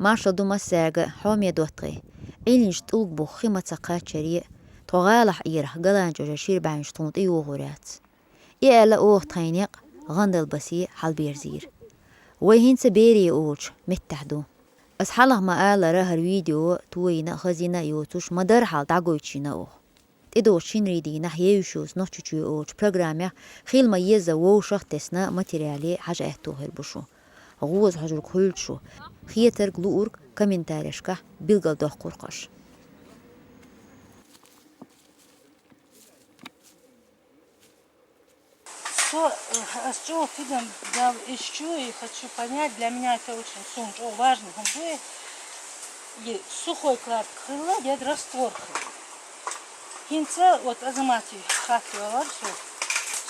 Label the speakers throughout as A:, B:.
A: Marshall Dumassaga حومي دوتقي إلينش تلق بخي متسقات شريء تغالح إيرح قلان جوجا شير بعين شطونت إيو غورات إيالا أوه تاينيق غندل بسي حال بيرزير ويهين سبيري أوش متحدو أسحاله ما آلا راه الفيديو توينا خزينا يوتوش مدار حال دعقويتشينا أوه تدوشين ريدي نحيوشوس نحچوچو أوش برنامج خيل ما يزا ووشخ تسنا ماتيريالي حاجة اهتوه البشو غوز حجر كلشو خيتر قلورك كومنتاريشكا بيلغل دوخ قرقش
B: С чего фидом я ищу и хочу понять, для меня это очень важно. И сухой клад крыла, я раствор крыла. Хинца вот азамати хатывала,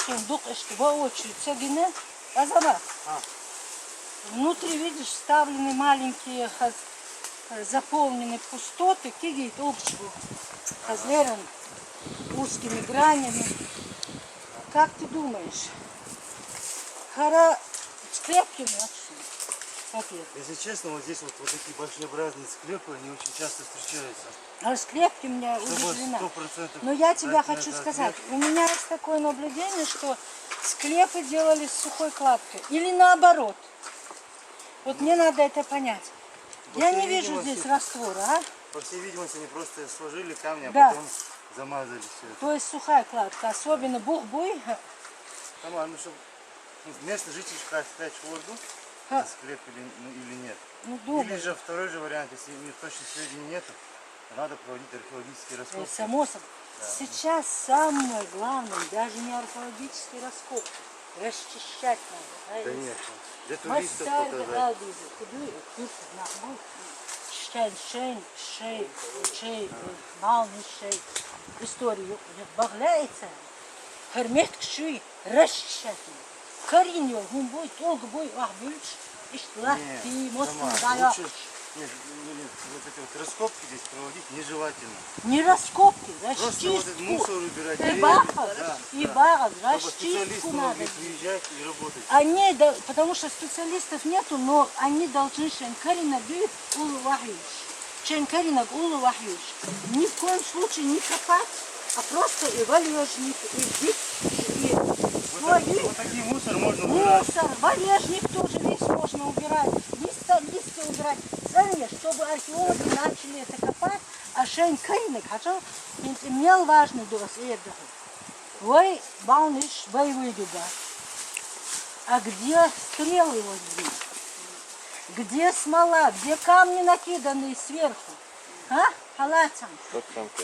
B: сундук, что воочию цегине, азамат. Внутри, видишь, вставлены маленькие, заполнены пустоты, кигит обчку, хазлером, узкими гранями. Как ты думаешь? Хара скрепки вообще?
C: Если честно, вот здесь вот такие большообразные склепы, они очень часто встречаются.
B: А скрепки меня убеждена. Но я тебе хочу сказать, у меня есть такое наблюдение, что склепы делали с сухой кладкой. Или наоборот. Вот мне надо это понять. Я не вижу здесь раствора, а?
C: По всей видимости, они просто сложили камни, а
B: да.
C: потом замазали все это.
B: То есть сухая кладка, особенно бух-буй.
C: Ну, чтобы местный житель сказать, что воду, склеп или нет.
B: Ну,
C: или же второй же вариант, если точных сведений нету, надо проводить археологические раскопки.
B: Само собой. Да. Сейчас самое главное, даже не археологические раскопки, расчищать надо.
C: Конечно. Для туристов показать.
B: Историю багляется, хермет кшуй, расчищать. Коренье, гумбой, толк бой, ахбюч, иштладки, мост дая.
C: Нет, вот эти вот раскопки здесь проводить нежелательно.
B: Не раскопки, расчистку.
C: Просто вот этот мусор убирать.
B: И багал,
C: чтобы специалисты могли приезжать и работать.
B: Они, потому что специалистов нету, но они должны шенкарина бить улувахюш. Шенкарина улувахюш. Ни в коем случае не копать, а просто и валежник, и бить,
C: вот такие мусор можно убирать.
B: Мусор, валежник тоже весь можно убирать. Листья убирать. Заранее, чтобы археологи начали это копать, а шенкаринок, хотя имел важный дос эрдаху. Вы бауниш боевые дюба. А где стрелы вот здесь? Где смола? Где камни накиданные сверху? А? Халатам.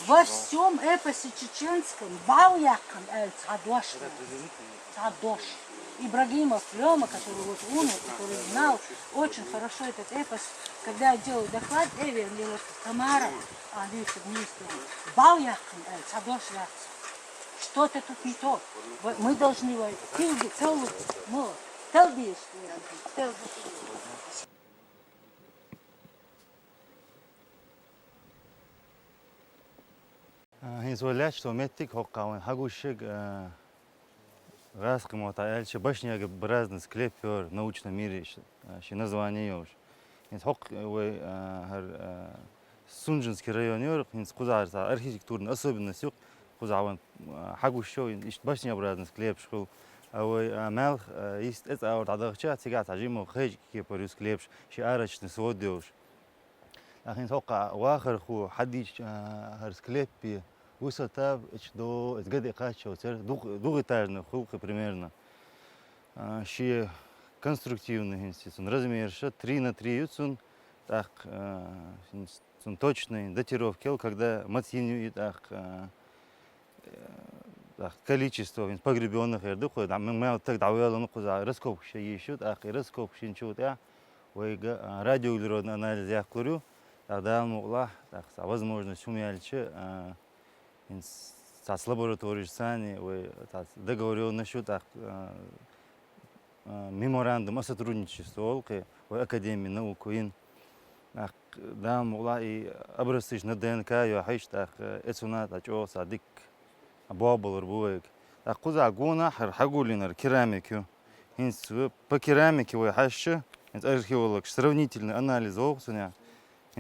B: Во всем эпосе чеченском бауякам цадош. Цадош. Ибрагимов Лёма, который вот умер, который знал очень хорошо этот эпос, когда я делаю доклад, Эвер Лилот Тамара, а видите, вместе. Бауякам цадош. Что-то тут не то. Мы должны войти целую, ну, телбиш.
C: Хинсуэлэч, что меттик хоккаун, хагушиг раском вот альче башняга бразный склепер в научном мире, еще название уж. Хинс хок вы Сунжинский район, хинс кузарца архитектурная особенность, кузаван хагушо, ищ башнеобразный склеп школ. А мел есть это вот адахча цигат ажимо хэж кипорюс склепш, шиарочный сводёж. Хинс хокка вахар ху хадич хар склепи высота до сгады качества, двухэтажный хулка примерно. Ши конструктивный институт, размер 3 на 3 юцун, так точный датировки, когда матиню так количество погребенных эрдуху, мы так давали на куза раскопки еще, так и раскопки ничего, я радиоуглеродный анализ я курю, тогда могла так возможность умельче с лабораторией сани, договорил насчет меморандум о сотрудничестве в Академии наук, да могла и образцы на ДНК, я хочу так эцунат, ачо садик бабл рбуек, так куза гона хагулинар керамику, инс по керамике я хочу археолог сравнительный анализ опытуня.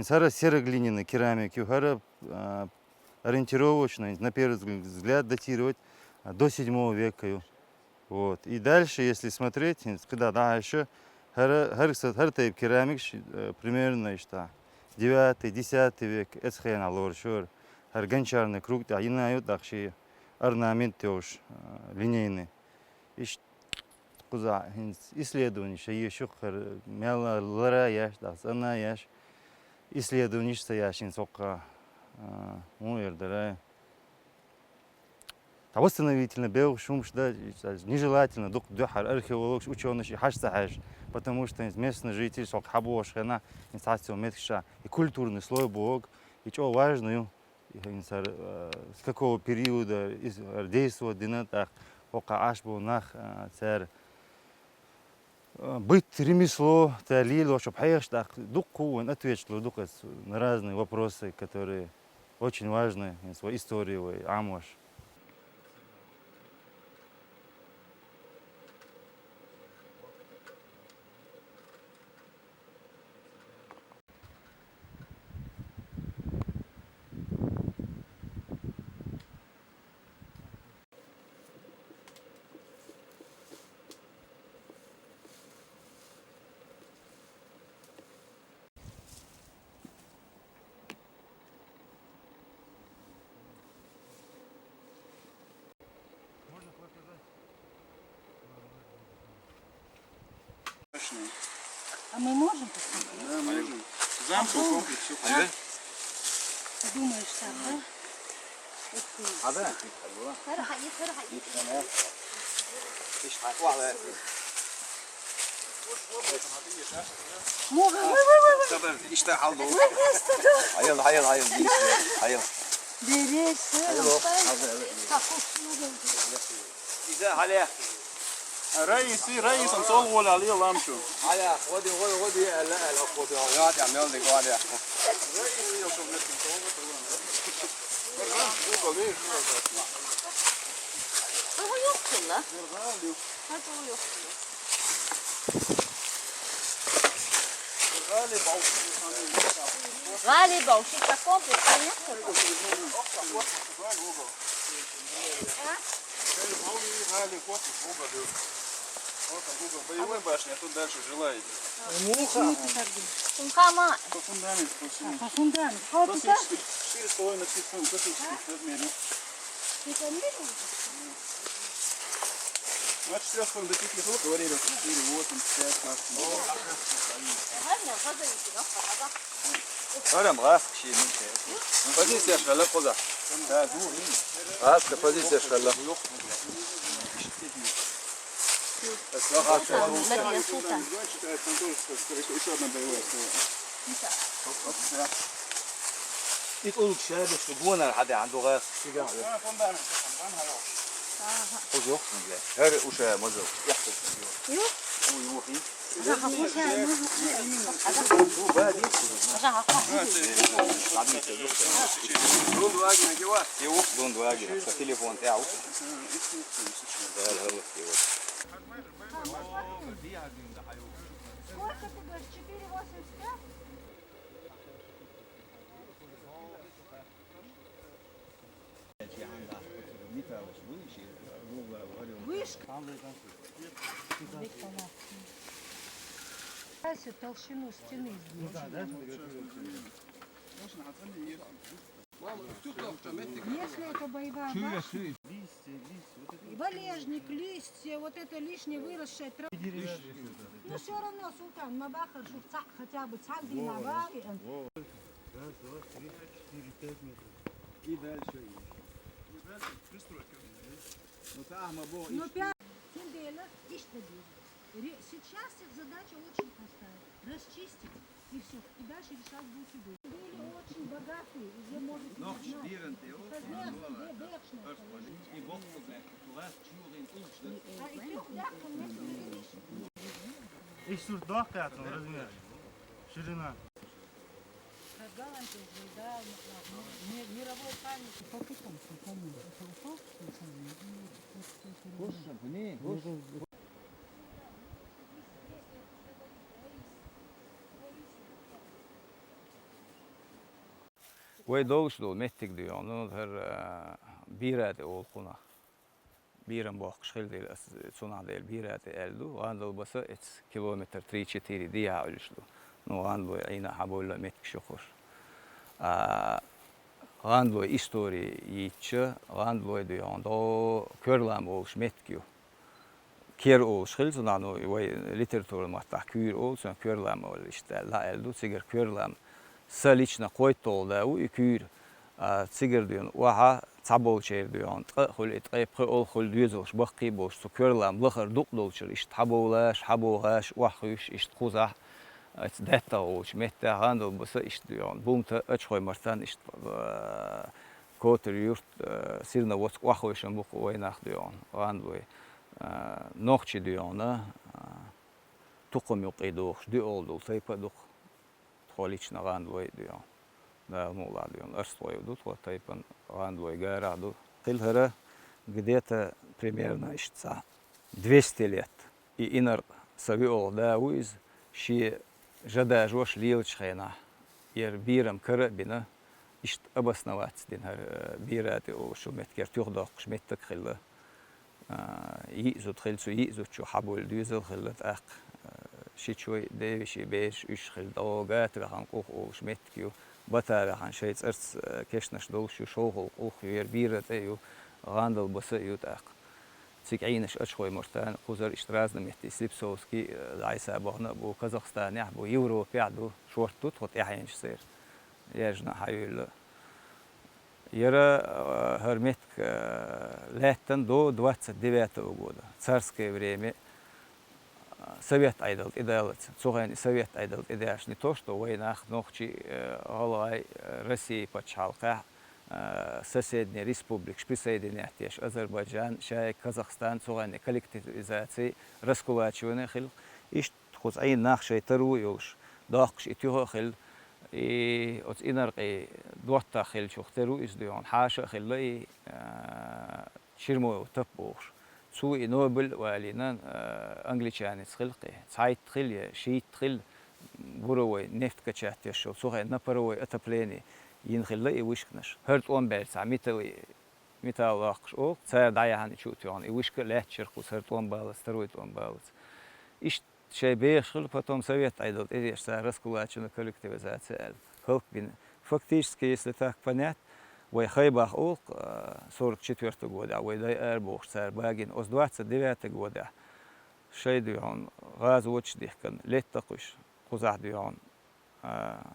C: Сара сероглиняный керамики, хара ориентировочно, на первый взгляд, датировать до 7 века. Вот. И дальше, если смотреть, когда дальше, хар тайп керамик примерно 9-10 век, эцхен алоршор, хар гончарный круг, да, инают дахши орнамент тоже линейный. Куза исследование еще мяла лара яш, да, она яш. Исследование стоящим сока, восстановительно, бел шум, да, нежелательно, духар археолог, ученый, хаш, потому что местный житель, сок хабош, она институция меткша и культурный слой бог, и что важно, с какого периода действовал динатах, пока аж был нах царь. Быть ремесло, талило, чтобы хайштаг, дуку, ответить на разные вопросы, которые очень важны в своей истории, амош.
B: А мы можем посмотреть?
D: Да, можем. Замковый комплекс, все понятно.
B: Думаешь так, да?
D: هذا işte haldo. Hayır hayır hayır değil. Hayır.
B: Берешься.
D: İşte hale.
E: رئيس نصور عليه لامشو
D: Hale غادي غادي لا لا غادي غادي عمل لي غادي.
A: O yoktu la. Hadi o yoktu. Galiba o şey komple kaynak
E: Боевой башня, а тут дальше желаете.
A: Кункама.
E: По фундаменту, по всему.
B: По фундаменту. А вот туда?
E: 4,5 на 5 классических размеров. От 4,5 до 5 слов говорили 4, 8, 5, 6.
D: Öyle mi? Gaz kişi mi? Pozisyon şöyle koza. Gaz da pozisyon şöyle.
E: Еще одна боевая стола.
D: يقولوا شهادة شبونا لحد عنده غاز.
E: Фундамент.
D: خذ يخصم له. هرق وشا مزو. يحصل.
B: يوه.
D: ويوحي. دون دواجن جوا. يوح دون دواجن. التليفون تاعو. ده الهوا كده.
B: Сколько ты говоришь? 4,85? Вышка. Толщину стены сделать. Если это боевая башня, валежник, листья, вот это лишнее выросшее трава. Ну все равно, султан, мабахар, шуфцак, хотя бы цак, динавари.
C: Раз, два, три, 4, 5 метров.
E: И дальше. Пристройка.
B: Но 5 тенделя и что делать? Сейчас их задача очень простая. Расчистить и все. И дальше решать будете вы. Были очень богатые, где может быть
C: Eş sur dağ kıyatın razmer. Şirina.
B: мировой памяти. По какому султану? Это упал султан?
D: Ve doğuşlu mettik diyor. Onu her bir adı olkuna. Birim bu akışıl değil, sona değil bir adı eldu. Andal basa et kilometre 3-4 diye ölüşlü. No andal ayna habolla mettik şokur. Andal istori yiğitçi, andal diyor. Ando körlam oluş metkiyor. Kier oluşul, sonra o literatürün hatta kür olsun, körlam ol işte la eldu, sigar körlam. Saliçna koytu oldu, kür. Sigar diyor, vaha tabol çeyir diyor. Hul etqayıp ol hul düzülüş, bakı boş, su körlam, lıhır duqdolçur, işte habolaş, habolaş, vahüş, işte kuzah. Detta olmuş, mette handel basa işte diyor. Bumta açkoymarsan işte kotur yurt sirna vosk vahüşün bu oynak diyor. Handel nohçi diyor ona. Tukum yok ediyor, di oldu, taypa duk. Toliçna handel diyor. Da muğla diyor. Arstoydu, taypan handel garadu. Tilhara где-то примерно işte 200 лет. И инар savi oldu, uiz şi жада жош лилчхайна. Ер бирам кара бина ишт обосновать дин хар бирати о шо меткер тюрдок шметтек хилла. Изут хилсу изут шо хабул дюзел хиллат ак. Ши чой девиши беш үш хил догат хан кох о шметкю. Бата хан шейц арц кешнаш дол шо шогол ох ер бирати ю гандал баса ют ак. Цик عينش أشخوي مرتان قزر إشترازنا مهتي سليبسوسكي العيسى بغنا بو كازاخستان يحبو يورو بيعدو شورتو تخط يحينش سير يجنا حيول يرى هرمتك لاتن до 29 года царское время совет айдал идалец цогани совет айдал идаш не то что войнах нохчи голай России подчалка соседние республики присоединять Азербайджан, Шай, Казахстан, Цугани, коллективизации, раскулачивание хил, и хоть один нах шай тару юлш, дохш и тюха хил, и от инарки дуатта хил чух тару издуян, хаша хил и ширмой тапбуш. Цу и Нобель валинан англичанец хилки, цайт хил, шиит хил, буровой нефть качать яшел, цугай на паровой отопление. ينخلّي يوشكنش هرت أم بيرسع متى واقش أو صار دايهان يشوت يعني يوشك لا تشرقوس هرت أم بالس ترويت أم بالس إيش شيء بيخل потом совет айдут إيش صار раскулачено коллективизация خلق بين фактически если так понять ويخيبах أوق 44 года ويداي أربوش صار باقين أس 29 года شيء ديون غاز وتشديح كان ليت تقش قزح ديون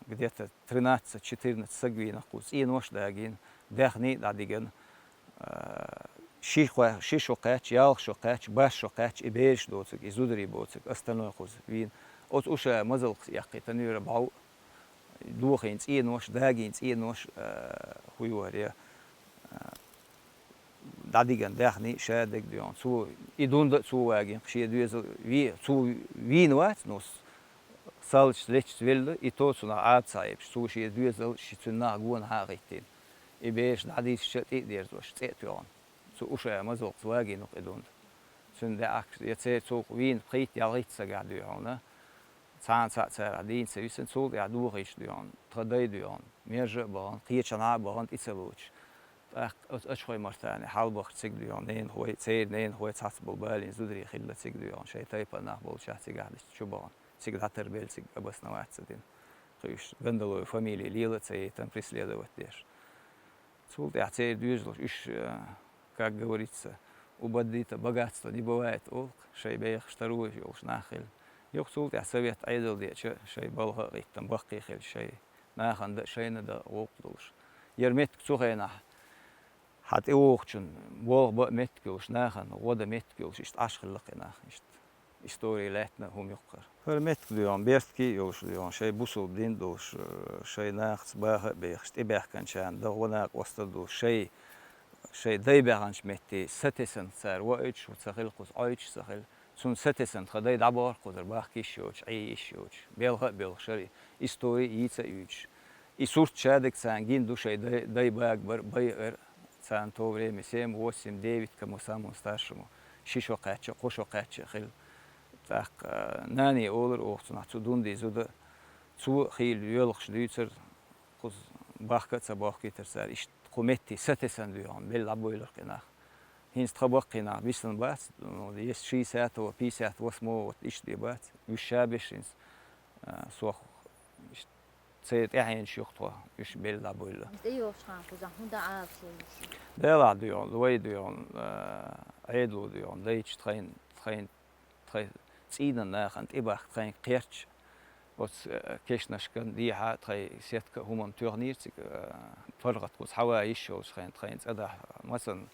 D: где-то 13-14 сагвина кус и нож дагин дахни дадиген шишокач ялшокач башокач и беш доцик изудри боцик остальное кус вин от уша мазал яқитанура бау духинц и нож дагинц и нож хуюария дадиген дахни шадек дион су идун су вагин ши дуез ви су винват нос Salç leçt vilde i to suna atsayıp su şey düzel şituna gun haritin. İbeş nadis şet der so stetyon. Su uşa mazok zwagi noch edund. Sünde ak jetzt so wien prit ja ritsa gadyon. Zahnzatzer din se wissen so ja durch dyon. Traday dyon. Merje bon qiechana bon itseluch. Ach achoy martane halbach sig dyon nen hoy tsed nen hoy tatsbul balin zudri khillat sig dyon. Şey taypa nach bol şahsi gadis çuban. Всегда тербельцик обосноваться дин. Хыш гандалой фамилии лилаться и там преследовать деш. Цулт я цей движло, как говорится, у бандита богатства не бывает. Олк, шайбех, штаруй, олш нахиль. Йох цулт я совет айдал дече, шай балга там бахкихель, шай наханда, шай нада олк долш. Ермет цухайна. Хат и олчун, бол меткилш нахан, вода меткилш, ишт ашхиллак нах, ишт. История летна хум юққар. Хөрмет дион бертки юлш дион шей бусул дин душ шей нахц бага бехт ибахкан чан догонак остаду шей дайбаганч метти сатесен цар ваич уцахил қус айч сахил сун сатесен хадай дабар қудр бахки шоч ай шоч белга белшари история ица юч и сурт чадек сангин ду шей дайбаг байер цан то время 7 8 9 кому самому старшему шишоқача қошоқача хил так нани olur oğtun atudun dizuda su xil yolux lütser kuz bakatsa bakitırsa iş kometti satesen diyor bella boylar kena. Hins tabakina bisan bas yes 6 saat o 5 saat wasmo iş diye bas.Üşşabişins soğuk işte sayet yani şu yoktu. Üç bella boylar.
A: إيه وشان كوزا هندا عارف
D: Dela diyor, loy diyor, edlo diyor, leiç train tsiden nachen ibach train kerch. Was keşnaşkan diha tray setka human turnirtik فرقت قوس حوايش وش خين تخين أدا مثلا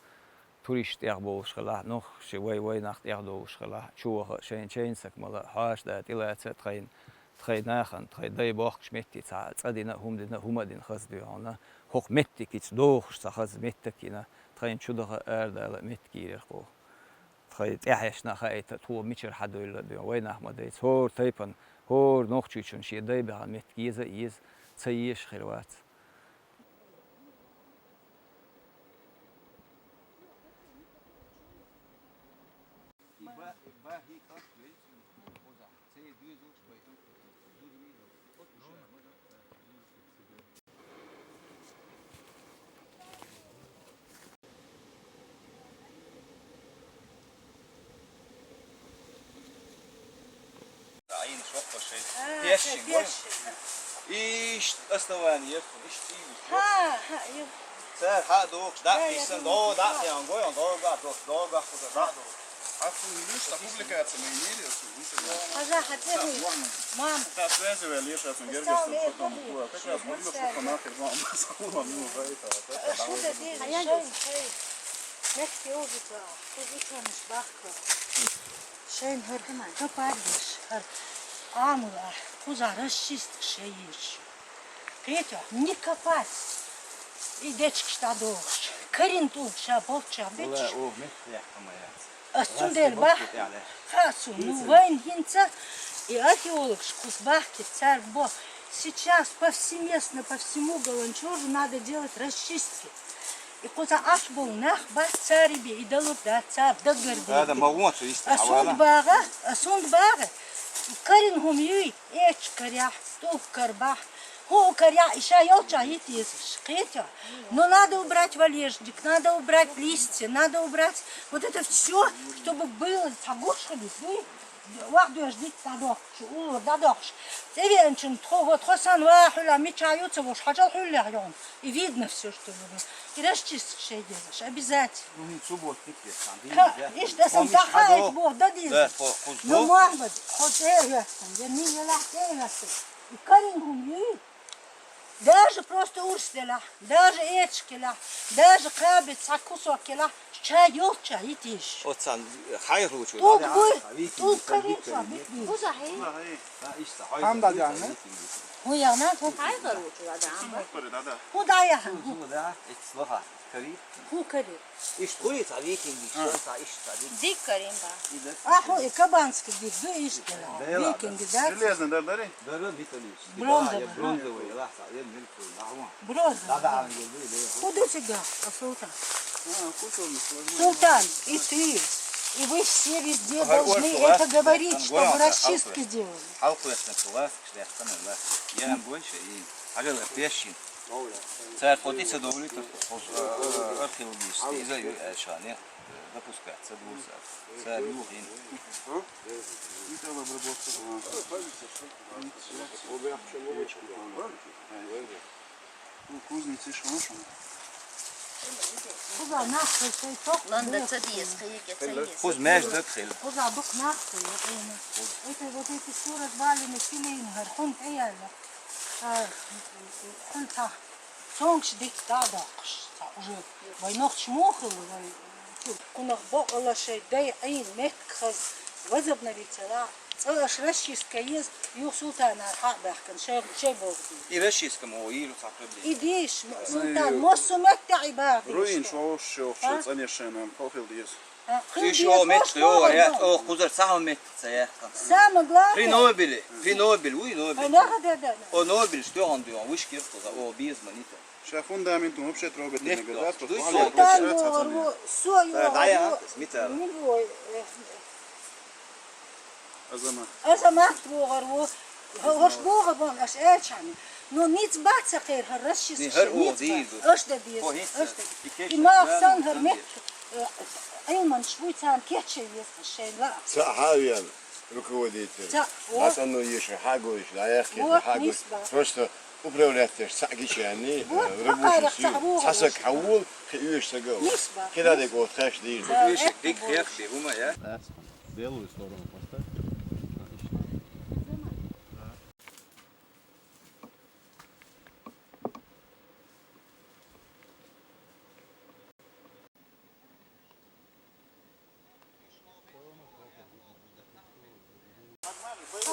D: توريش تيغبو شغله نخ شوي ناخت يغدو شغله شو شين سك ملا هاش ده إلا تخين ناخن تخين داي باخ شمتي تصدينا هم دين خز ديانا خوخ متي كيت دوخ سخز متكينا تخين شو ده أردا متكير خو تخين إحيش نخايت تو ميشر حدو إلا ديا وين أحمد ديت هور تيبن هور نخشيشون شيء داي بها متكيزة يز تسيش خيروات عين شوفة شيء بيشين إيش أستواني يدخل إيش تيجي
B: ها
D: سر هادوك داك يسن دو داك يان goyan doga da
E: А видишь, та публикация мы имели,
B: Хаза хотели. Мам.
E: та связи лишь от Гергеса, потом как раз можно, что нахер вам сказала, ну, за это.
B: Что ты делаешь? Нехти убито. Ты выкинешь бахку. Шейн хэр капардиш. Амула. Куза расчист шеешь. Петя, не копать. И дечки что дождь. Карин тут шабовча бечь.
D: О, мехлях моя.
B: Асундер бах. Хасу, ну войн хинца. И археолог Шкусбахки, царь Бог. Сейчас повсеместно по всему Галанчожу надо делать расчистки. И куда аш был нах бах цариби и дало да царь да гордый.
D: هذا موضوع شو يستوى
B: Асунд бага. Карин хумьюй, эч каря, туп карбах. Ху каря, иша елча етизиш, кетя. Но надо убрать валежник, надо убрать листья, надо убрать вот это все, чтобы было сагушали. واحد جديد تدخش ودخش تبي أنشن вот خصان واحد لا ميتشايوتся وش حاجة حلة عيون и видно все что вы и расчистишь шею делаешь обязательно.
D: Ну субботник есть.
B: إيش ده سمتها إيش بوه ده ديز. Ну Махмед хоть эргестен, я не лах эргестен. И карингум юй. Даже просто урстела, даже эчкела, даже крабица кусокела, чай ёлча идиш.
D: Отсан хайручу.
B: Тут бой, тут карица битви.
E: Там да yani.
B: Уяна, тут куда я?
D: Да, это кари.
B: Хукари.
D: Иш туи цавикин, что иш цавик.
A: ديك كريم بقى
B: Аху и кабанский бит, да ишкела. Викинги, да?
E: Железный, да, дари?
D: Дөрөм битөлү.
B: Бронзовый.
D: Бронзовый, лахса, я мелкий, лахма.
B: Броза.
D: Да, он говорит.
B: Куда тебя, Султан?
E: Кусок,
B: Султан, и ты, и вы все везде должны это говорить, чтобы расчистки делали.
D: Halkı esnaflar, işte tanırlar. Yarın boyunca iyi. Acele peşin. Царь ходится до улицы, археологически, изаю шане, допускается двуса. Царь югин.
E: Кузницы шаншан.
B: Куда нахуй ты ток?
A: لندا تسديس خيك تسيس
D: Хуз меж докхил.
B: Куда дух нахуй? Это вот эти 40 балины филин, гархун эяля. Хунта. Сонгш дик тадакш. Уже войнох чмохил, кунах бокала шей дай айн метхаз возобновиться, да. Целаш расчистка есть, и Султана хабахкан, шей богди.
D: И расчискому, и русаклебли.
B: Идиш, Султан, моссу метта ибади.
E: Руин шоу занешенным, похилдис.
D: Еще метр, о, хузар сам метр, цеяхкан.
B: Самое главное.
D: При Нобеле, уй Нобель.
B: Да.
D: О Нобель, что он делал, вышки, о, без манита.
E: Сейчас фундаментом вообще трогать не говорят, просто
B: Султан говорю,
D: Да, я, смитал.
E: Азамат.
B: Азамат говорю, хош бога бон, аш эчани. Но ниц баца хер расчис.
D: Не, хер о, дизу.
B: Öşte biz.
D: О, hiç.
B: Öşte.
D: İki
B: İma aksan her met. Ayman şvuytan keçe yes şeyler.
F: Сахавиан руководитель.
B: Ца, о.
F: Основной еши Хагуич, Лаехки,
B: Вот,
F: Хагуич.
B: нисба.
F: Просто управляешь сагичани,
B: Вот,
F: рабочий
B: макарах
F: сил.
B: сахавуга
F: Сасак
B: уж.
F: хаул, хиюш сагал.
B: Нисба.
F: Кида де го трэш дир.
D: Düşük dik hek bir huma ya.
C: Белую сторону поставь.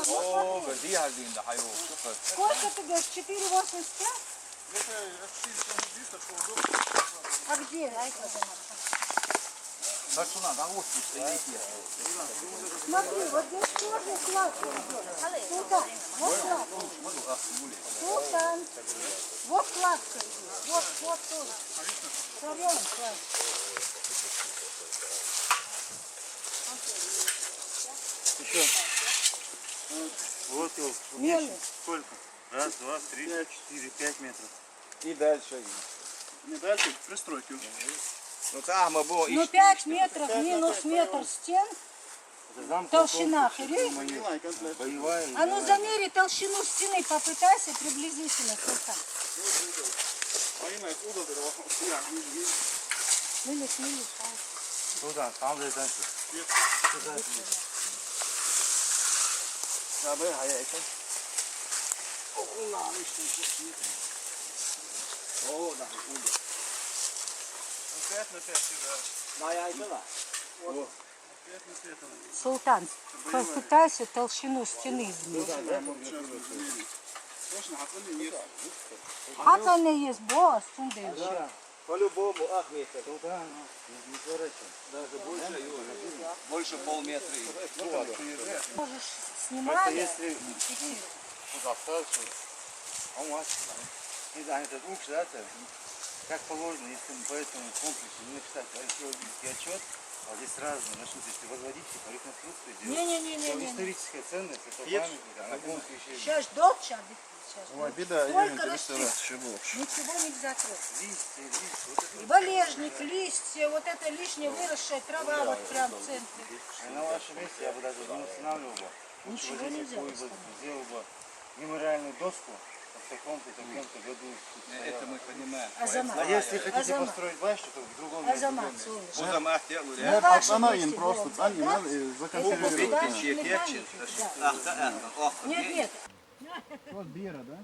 D: Oo, verdi halinde hayo.
B: Сколько ты говоришь? 4,85? А где?
D: Kaç ulan daha olsun işte iyi.
B: Смотри, вот здесь черный кладка идет. Султан, вот кладка. Султан, вот кладка идет. Вот тоже. Сорвем кладку.
C: Вот его.
B: Мельник.
C: Сколько? Раз, два, три, четыре, 5 метров.
D: І далі.
E: Не дальше, пристройки.
D: Ну це ми було
B: Ну 5 метров минус метр стен. Толщина, хрень.
E: Понимай, комплект.
C: Боевая.
B: А ну замери толщину стены, попытайся приблизительно, Султан.
E: Понимай, угол этого.
B: Милиш.
C: Туда, там же дальше.
E: Ya böyle hayal.
D: Oo, daha oldu.
E: Опять на 5 сюда.
D: Bayaydılar.
E: Опять на 5.
B: Султан, попытайся толщину стены измерить.
E: Точно, хатаны нет.
B: Как она есть, босс, тунда еще.
D: По-любому Ахмета. Даже больше, больше полметра.
B: Можешь снимали.
C: Если туда остался, он вас. Не знаю, этот лучше, да, как положено, если мы по этому комплексу не написать археологический отчет, а здесь разные начнут, если возводить, типа реконструкцию делать, то
B: Не-не-не.
C: историческая ценность, это памятник, она полностью исчезнет.
B: Сейчас доча.
E: Ой, беда,
B: Сколько
E: Юрий,
B: растет?
E: чего?
B: Ничего не закрыть.
C: Листья, вот это.
B: Валежник, листья, вот эта лишняя выросшая трава вот прям в центре.
C: На вашем месте я бы даже не устанавливал бы. Лучше
B: Ничего
C: вот здесь
B: нельзя
C: какую бы сделал бы мемориальную доску в таком-то году.
D: Это мы понимаем.
B: Азамат.
C: А если хотите
B: Азамат.
C: построить башню, то в другом месте.
B: Азамат, солнышко.
D: O zaman ihtiyarlı
B: На
D: ya.
B: вашем
E: Она
B: месте
E: им просто
B: было бы,
E: царь
B: да?
E: и
B: Это
E: законсервировать.
B: да,
D: Bitti, çiğ
B: механики,
D: kepçin.
B: да.
D: Ahta ahta. Oh.
B: Нет.
E: Вот бира, да?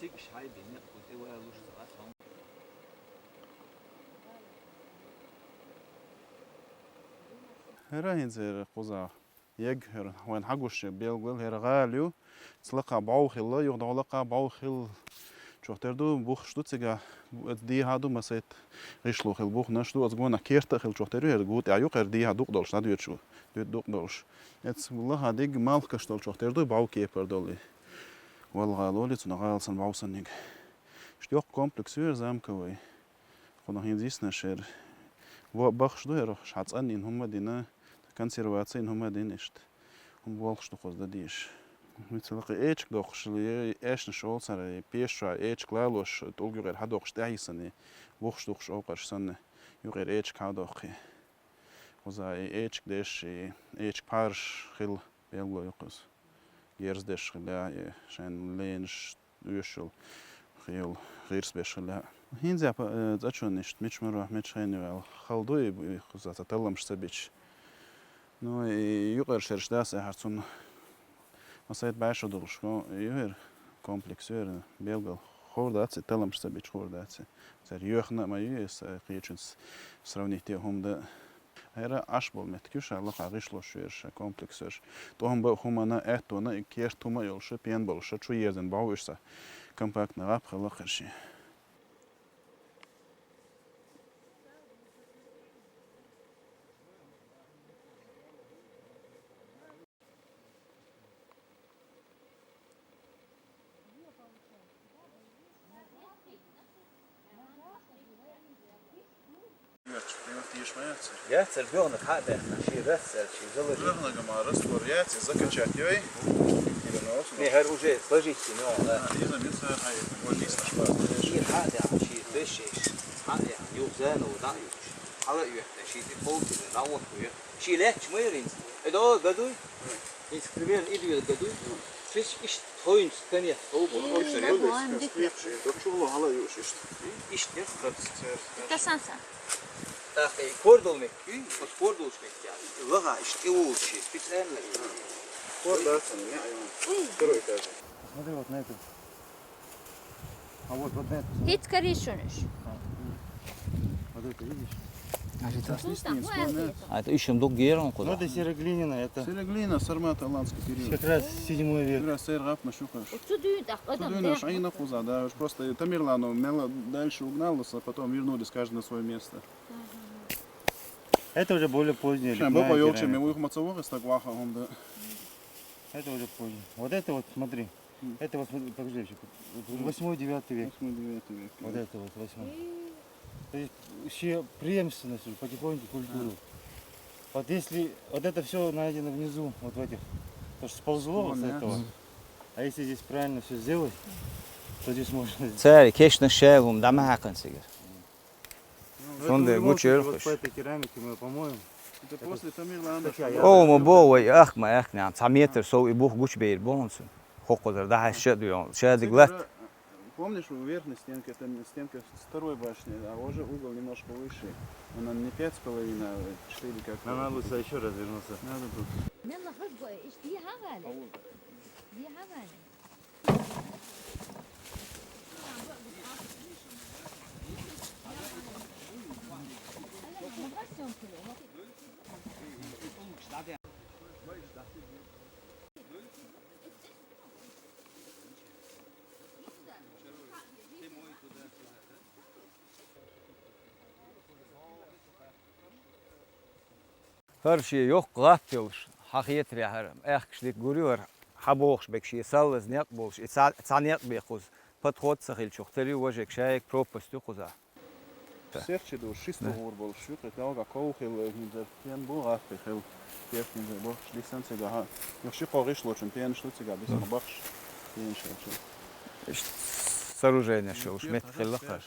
D: Sik şaybini o eva luşsa atam.
E: هرا هنزير قوزا يجهر وين حقوش بيلغل هرا غاليو تلقى باوخ الله يغدو لقى باوخ شوختردو بوخ شتوتسيغا دي هادو مسيت ريشلو خل بوخ نشدو ازغونا كيرتا خل شوخترو هر غوت ايو قر دي هادو قدولش نادو يتشو دوق دولش اتس والله هاديج مالك شتول شوختردو باو كيبر دولي والله لولي تنغالسن باوسنيج شتيوق كومبلكسير زامكوي خنا هنزيسنا شير وبخشدو هر شاتسانين هما دينا консервация هم دينشت هم والخش دخوز دديش مثل إيش دوخش اللي إيش نشول سر بيش إيش كلالوش تقول غير حد دوخش تعيسني وخش دوخش أوقش سنة يغير إيش كادوخي وزا إيش ديش إيش بارش خل بيلو يقص جيرز ديش خلا شان لينش يشل خيل غير سبيش خلا هين زي زاتشون نشت مش مرة مش هيني خلدوي خزات تلمش سبيش Ну и югар шерштас харцун масайт баша дулшко югар комплекс югар белгал хордац таламшта бич хордац зер юхна маюс кичинс сравнить те хумда эра аш болмет кюша алла агышло шуерш комплекс юр том ба хумана этона кеш тума юлшы пен болшы чу ерден бауышса компактна гап хала кыршы يشمعت
D: ياتل بيونك هذا شي رسل شي زلج
E: رغنا جماعة رستور ياتي زكاة يوي
D: نهر وجه صجيتي نوع
E: إذا ميصير هاي وليس أشباه
D: شي هذا شي بشيش هذا يوزان ودايش على يحتاج شي تقول ناوت ويا شي لا شميرين إذا قدوي يسكربين إيديو قدوي فيش إيش توين ثانية هو
E: شغله هلا يوشيش
D: إيش تفرق
A: تسانسا
D: أخي كوردل مكي بس كوردل مكي يعني لغة إيش تقول شيء بتسأل
C: Смотри вот на эту. А вот на эту.
A: هيت كريشونش
C: Вот это видишь?
D: Это ищем друг герон
C: Ну
D: куда?
C: это сероглиняная, это
E: Сереглина, Сармат, Аланский период.
C: как раз 7 век.
E: Игра сэр гап нашукаешь.
A: تدويدك
E: Туда шайна хуза, да, уж просто Тамерлану дальше угналось, а потом вернулись каждый на свое место.
C: Это уже более поздняя
E: Шам
C: лепная
E: баба елчами,
C: керамика.
E: мы их мацовых из такваха, он да.
C: Это уже позднее. Вот это вот, смотри. Это вот, смотри, покажи еще. 8-9 век.
E: 8-9 век.
C: Вот это вот, 8. То есть еще преемственность уже, потихоньку культуру. Вот если вот это все найдено внизу, вот в этих, то что сползло вот с этого, а если здесь правильно все сделать, то здесь можно сделать.
D: Царь, кешна шевум, да махакан сигар.
C: Ну,
D: Сонда,
C: это в любом случае,
D: гучер
C: вот по этой керамике мы помоем.
E: Это после Тамерлана.
D: О, мо бовай, ах, ма ах, ням, 100 метр со и бух гуч бейр бонсу. Хокозар, да, еще дуем, шеди глад.
E: Помнишь, у верхней стенки, это стенка второй башни, а уже угол немножко выше. Она не 5,5, а 4 как.
C: Нам надо лучше еще развернуться.
E: Надо тут.
A: يلا خذ ايش دي هغالة دي هغالة
D: Her şey yok, gaf yolş. Hakiyet rehar. Kişilik görüyor. Haboğuş bek şey sallız ne bolş. Saniyat bekuz. Подход сахил чухтери вожек шаек пропусту куза.
E: Серче до 600 гор был шук, это ага коухил, гинзер пен был афихил. Пен гинзер бах лисенция га. Yaxşı qoğiş loçun pен штуцига biz ama bakş. Pен şey.
D: Сооружение шел, шмет хиллахар.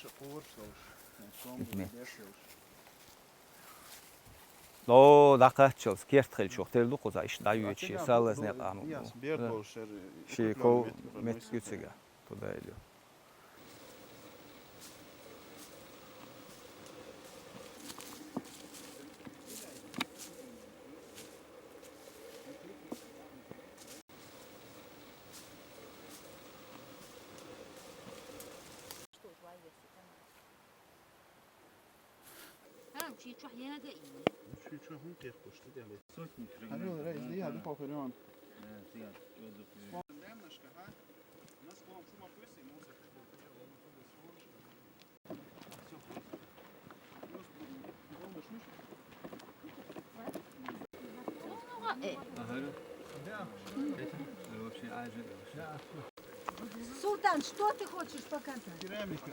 D: Ло дақатчыл, керт хил чухтерду куза иш даю чи салыз не қаму.
E: Бер болшер.
D: Ши ко мет күцега. Туда идет.
E: Şu hun ter koştu geldi. Alo, reis, die hadi pohörüyon. Немножко, а? У нас вам шума пыси, музыка.
B: Султан, что ты хочешь показать?
E: Керамика.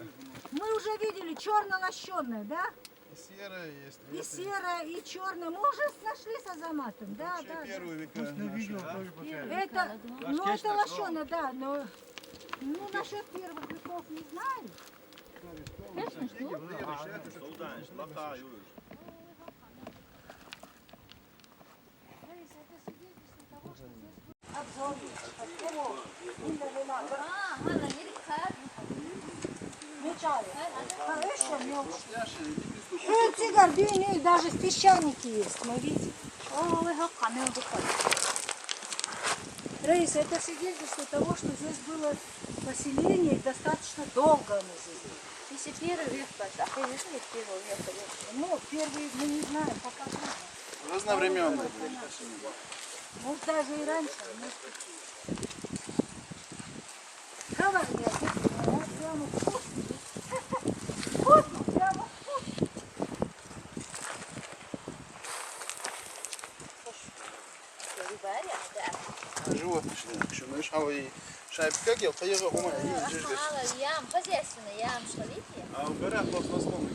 B: Мы уже видели черно-лощеное, да?
E: И серая есть.
B: И серое, и черное. Мы уже нашли с Азаматом, да, да.
E: Первый века.
B: Это, ну это лощеное, да, но ну, насчет первых веков не знаю. Обзор. Хорошо, мелочь. Даже в песчанике есть, мы видим. Раиса, это свидетельство того, что здесь было поселение, и достаточно долго оно здесь было.
A: Если первый век, а ты видишь, первый век.
B: Ну, первые мы не знаем, пока.
E: Разновременные.
B: Может, даже и раньше. Говорят, прямо вкусно. Вкусно, прямо вкусно.
E: Животные, что мы шавы шайб как я поехал у меня.
A: ям, хозяйственный, ям, что видите?
E: А в горах пластмассовый.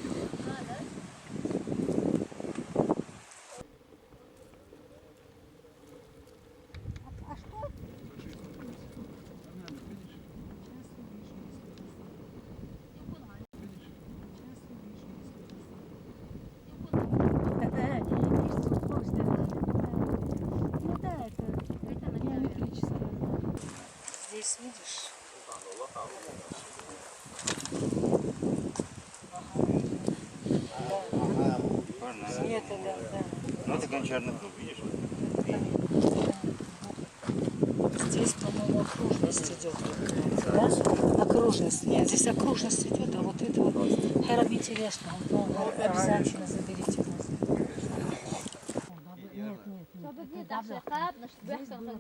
B: Сметали, да.
C: Ну, это гончарный круг, видишь?
B: Здесь, по-моему, окружность идет. Да? Окружность. Нет, здесь окружность идет, а вот это вот Хэраб интересно. Он говорит, обязательно заберите нас. Нет, нет, нет. Это давно. Здесь было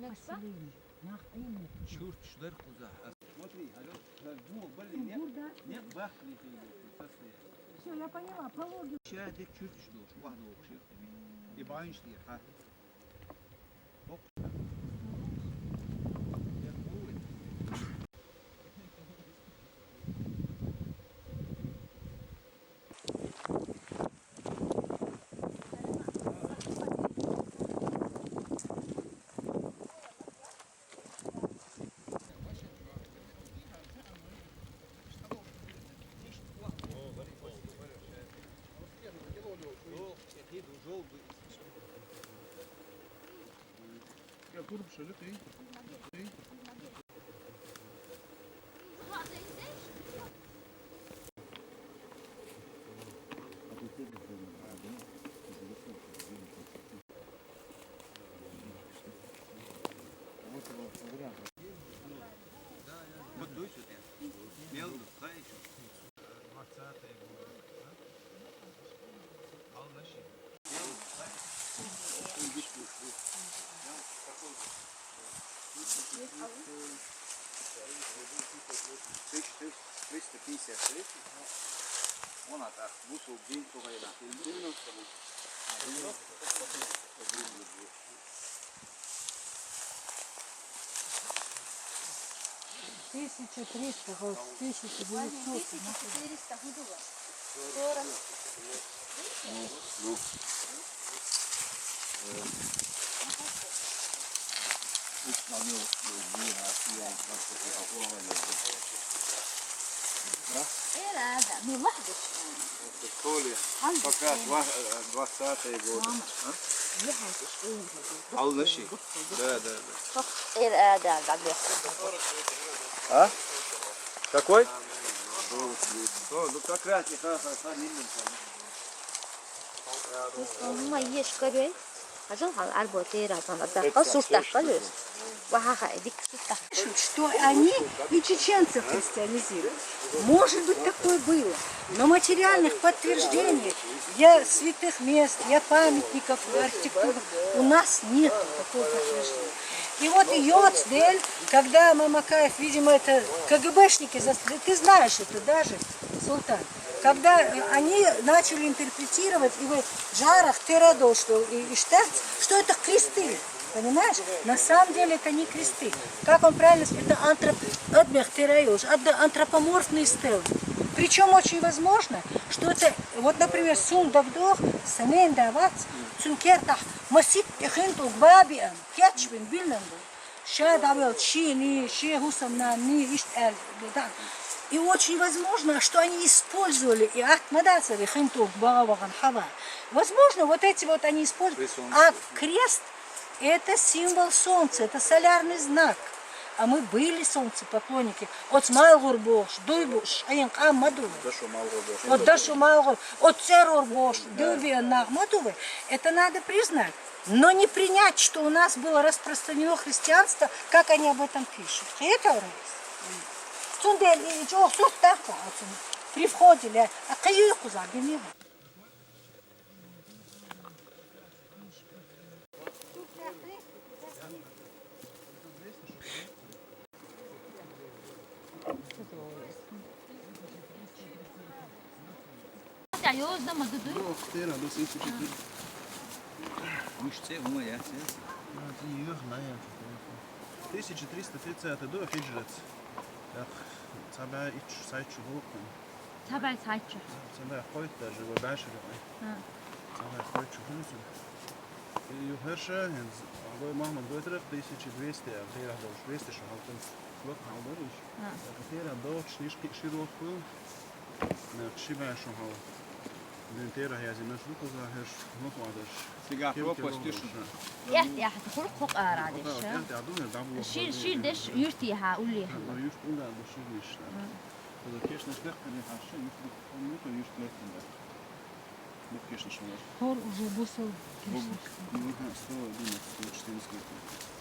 B: поселение. Все, я поняла, по логике. Тысяча 300, 1900.
A: Ну, лаhdus.
G: Пока 20-е годы. Алнаши. Да. А? Какой? Ну как раз
A: ما يش كبير عشان الأربعة تيرا تنا ده سوستا خالص وها ديك سوستا
B: Что они и чеченцев христианизируют. Может быть, такое было. Но материальных подтверждений, я святых мест, я памятников, архитектуры, у нас нет такого подтверждения. И вот Йоцдель, когда Мамакаев, видимо, это КГБшники, ты знаешь это даже, Султан, когда они начали интерпретировать, и в Жарах, Терадол, что и Штац, что это кресты. Понимаешь? На самом деле это не кресты. Как он правильно сказал, это антропоморфные стелы. Причем очень возможно, что это, вот, например, Сундавдох, Санен Давац, Цункертах, Масит Эхенту Гбабиан, Кетчвин, Бильнанду, Шадавел, Чини, Шехусамнани, Иштэль, и очень возможно, что они использовали и Ахмадацари, Хенту Гбаваган, Хава. Возможно, вот эти вот они использовали. А крест — это символ солнца, это солярный знак. А мы были солнцепоклонники. От Смалгурбош, Дуйбуш, Айнкам Мадувы. Вот Дашу Малгур, от Церурбош, Дуйбиан Нахмадувы. Это надо признать. Но не принять, что у нас было распространено христианство, как они об этом пишут. Это раз. При входе, а каюку забили.
E: Тысяча 330 до хиджрет. Цаба ич сайчу гукун.
A: تبع سايتشو
E: Цаба хойт даже в баши. Цаба хойт чухунсу. И юхерша, агой Махмад Готрах 1200, а ты раздал 200, что халтын флот халдырыш. А ты раздал шнишки широкую. На шиба что хал. Den tera här sin nästa så här något vad det.
G: Сега пропасть тишь.
A: يحت يحت خلق خلق أرادش
E: Ja, du är dabu.
A: شيل دش يرتيها قولي
E: Ja, just under det så visst. Så det kanske släpper det här så just om mycket just lätt där. Mycket kanske så.
B: Хор уже бусил.
E: Ну, så det är det som står ständigt.